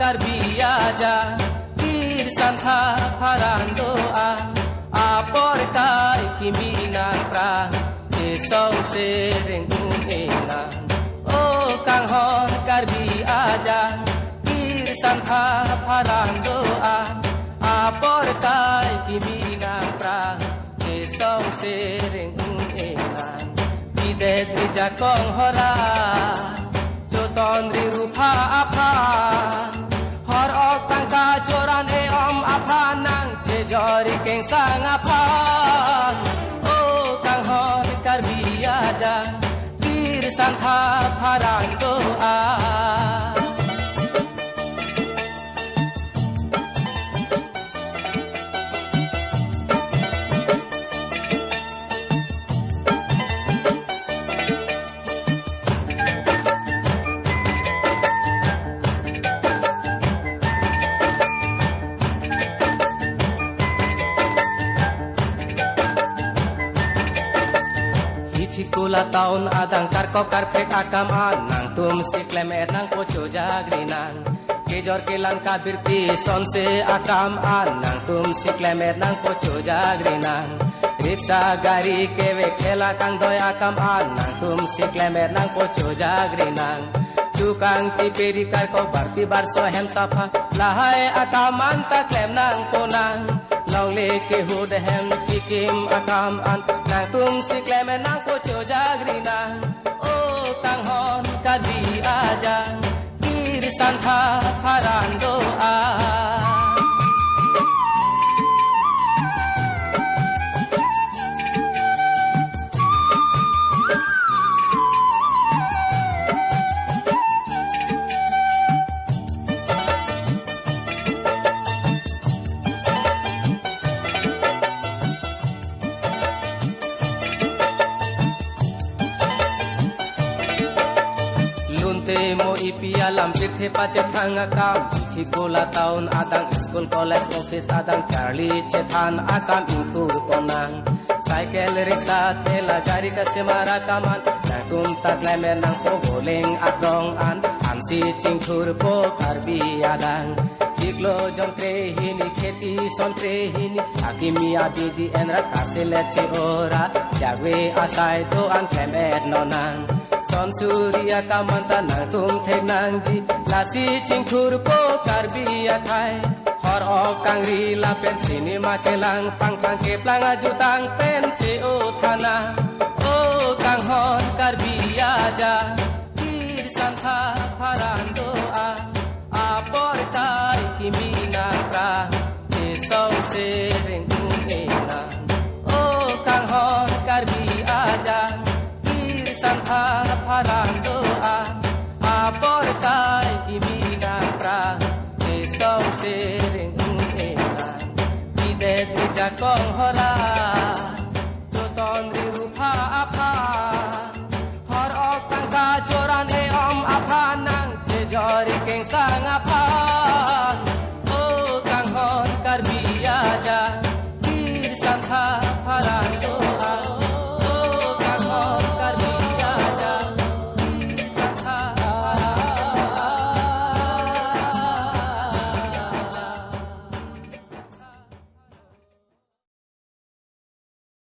Biaja bir santha farandoa apor kai kimina pra esau sereng unena o kang hon karbi aja bir santha farandoa apor kai kimina pra esau sereng unena bidet jakong hora joton ri rupa apa har ok tangka joran e om apa nang je jori keng sang apa o kang hon karbi aja tir santha pharang doa Kula taun adang karko karpet akam nang tum si klemet nang pocho jagrinang kejor kelan kabirti sonse akam nang tum si klemet nang pocho jagrinang riksa gari kewe khela kang doy akam nang tum si klemet nang pocho jagrinang tukang tiperi karko barti barso hem safa lahai akam anta klem nang ponang long leke hud hem kikim akam nang tum si klemet nang pocho jagrinang o kang hon karbi aja tir santha farandoa mo ipia lampir the pache thanga kam thi kola taun adang school college office adang charlie chethan akam intur konang cycle ricksha thela gari ka semara kaman na tum taglame nang po boleng adong an amsi chingthur po karbi adang jiklo jontre hini kheti sontre hini akimi adidi enra kasele che ora jagwe asai to an kemet nonang son surya kamanta nang tum thek nang ji lasi chingthur po karbi athai hor ok kangri la pen cinema kelang pang pang ke planga jutang pen che o thana o kang hon karbi aja tir santha farandoa apor kai kimina pra e sau se reng ena o kang hon karbi aja tir santha farandoa apor kai kimina pra e sau se reng ena bidet jakong hor